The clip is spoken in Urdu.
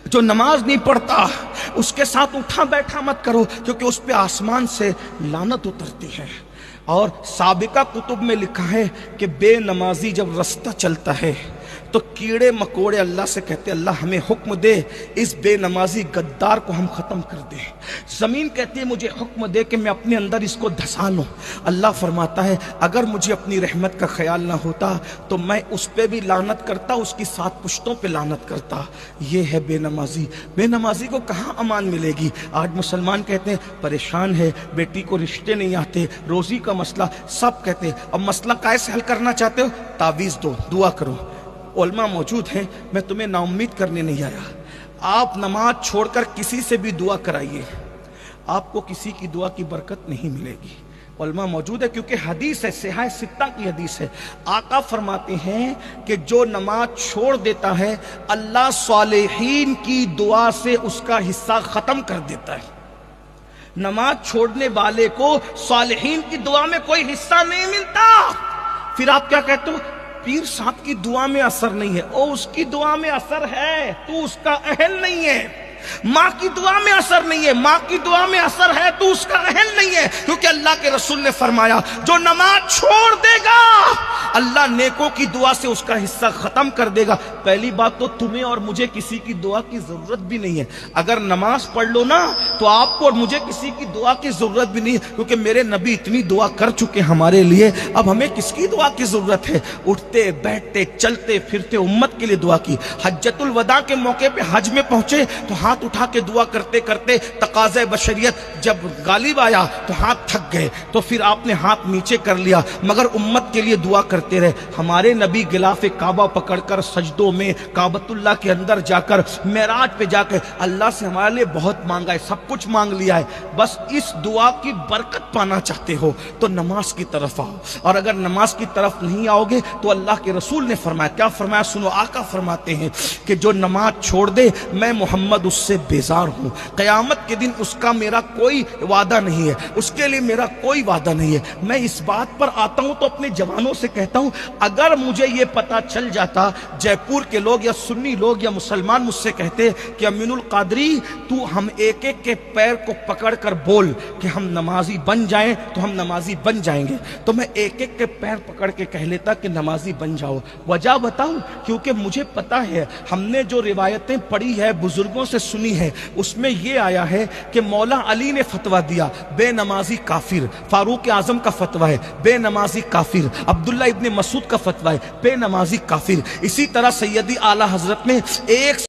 جو نماز نہیں پڑھتا اس کے ساتھ اٹھا بیٹھا مت کرو، کیونکہ اس پہ آسمان سے لعنت اترتی ہے۔ اور سابقہ کتب میں لکھا ہے کہ بے نمازی جب رستہ چلتا ہے تو کیڑے مکوڑے اللہ سے کہتے اللہ ہمیں حکم دے اس بے نمازی غدار کو ہم ختم کر دیں۔ زمین کہتی ہے مجھے حکم دے کہ میں اپنے اندر اس کو دھسا لوں۔ اللہ فرماتا ہے اگر مجھے اپنی رحمت کا خیال نہ ہوتا تو میں اس پہ بھی لعنت کرتا، اس کی 7 پشتوں پہ لعنت کرتا۔ یہ ہے بے نمازی۔ بے نمازی کو کہاں امان ملے گی؟ آج مسلمان کہتے ہیں پریشان ہے، بیٹی کو رشتے نہیں آتے، روزی کا مسئلہ، سب کہتے ہیں اب مسئلہ کیسے حل کرنا چاہتے ہو؟ تعویذ دو، دعا کرو۔ علماء موجود ہیں، میں تمہیں نا امید کرنے نہیں آیا۔ آپ نماز چھوڑ کر کسی سے بھی دعا کرائیے، آپ کو کسی کی دعا کی برکت نہیں ملے گی۔ علماء موجود ہے، کیونکہ حدیث ہے، صحیح 6 کی حدیث ہے۔ آقا فرماتے ہیں کہ جو نماز چھوڑ دیتا ہے اللہ صالحین کی دعا سے اس کا حصہ ختم کر دیتا ہے۔ نماز چھوڑنے والے کو صالحین کی دعا میں کوئی حصہ نہیں ملتا۔ پھر آپ کیا کہتے ہو؟ پیر صاحب کی دعا میں اثر نہیں ہے۔ او اس کی دعا میں اثر ہے، تو اس کا اہل نہیں ہے۔ ماں کی دعا میں اثر نہیں ہے، ماں کی دعا میں اثر ہے، تو اس کا اہل نہیں ہے، کیونکہ اللہ کے رسول نے فرمایا جو نماز چھوڑ دے گا اللہ نیکوں کی دعا سے اس کا حصہ ختم کر دے گا۔ پہلی بات تو تمہیں اور مجھے کسی کی دعا کی ضرورت بھی نہیں ہے۔ اگر نماز پڑھ لو نا تو آپ کو اور مجھے کسی کی دعا کی ضرورت بھی نہیں ہے، کیونکہ میرے نبی اتنی دعا کر چکے ہمارے لیے، اب ہمیں کس کی دعا کی ضرورت ہے؟ اٹھتے بیٹھتے چلتے پھرتے امت کے لیے دعا کی۔ حجۃ الوداع کے موقع پہ حج میں پہنچے تو ہاتھ اٹھا کے دعا کرتے کرتے تقاضۂ بشریت جب غالب آیا تو ہاتھ تھک گئے، تو پھر آپ نے ہاتھ نیچے کر لیا، مگر امت کے لیے دعا کرتے رہے۔ ہمارے نبی غلاف کعبہ پکڑ کر سجدوں میں کعبۃ اللہ کے اندر جا کر معراج پہ جا کر اللہ سے ہمارے لیے بہت مانگا ہے، سب کچھ مانگ لیا ہے، بس اس دعا کی برکت پانا چاہتے ہو تو نماز کی طرف آؤ، اور اگر نماز کی طرف نہیں آؤ گے تو اللہ کے رسول نے فرمایا، کیا فرمایا سنو، آقا فرماتے ہیں کہ جو نماز چھوڑ دے میں محمد اس سے بیزار ہوں، قیامت کے دن اس کا میرا کوئی وعدہ نہیں ہے، اس کے لیے میرا کوئی وعدہ نہیں ہے۔ میں اس بات پر آتا ہوں تو اپنے جوانوں سے کہتا ہوں اگر مجھے یہ پتا چل جاتا، جے پور کے لوگ یا سنی لوگ یا مسلمان مجھ سے کہتے کہ امین القادری تو ہم ایک ایک کے پیر کو پکڑ کر بول کہ ہم نمازی بن جائیں تو ہم نمازی بن جائیں گے، تو میں ایک ایک کے پیر پکڑ کے کہہ لیتا کہ نمازی بن جاؤ۔ وجہ بتاؤں؟ کیونکہ مجھے پتا ہے، ہم نے جو روایتیں پڑھی ہے بزرگوں سے سنی ہے، اس میں یہ آیا ہے کہ مولا علی نے فتویٰ دیا بے نمازی کافر، فاروق اعظم کا فتویٰ ہے بے نمازی کافر، عبداللہ ابن مسعود کا فتویٰ ہے بے نمازی کافر، اسی طرح سیدی اعلیٰ حضرت نے ایک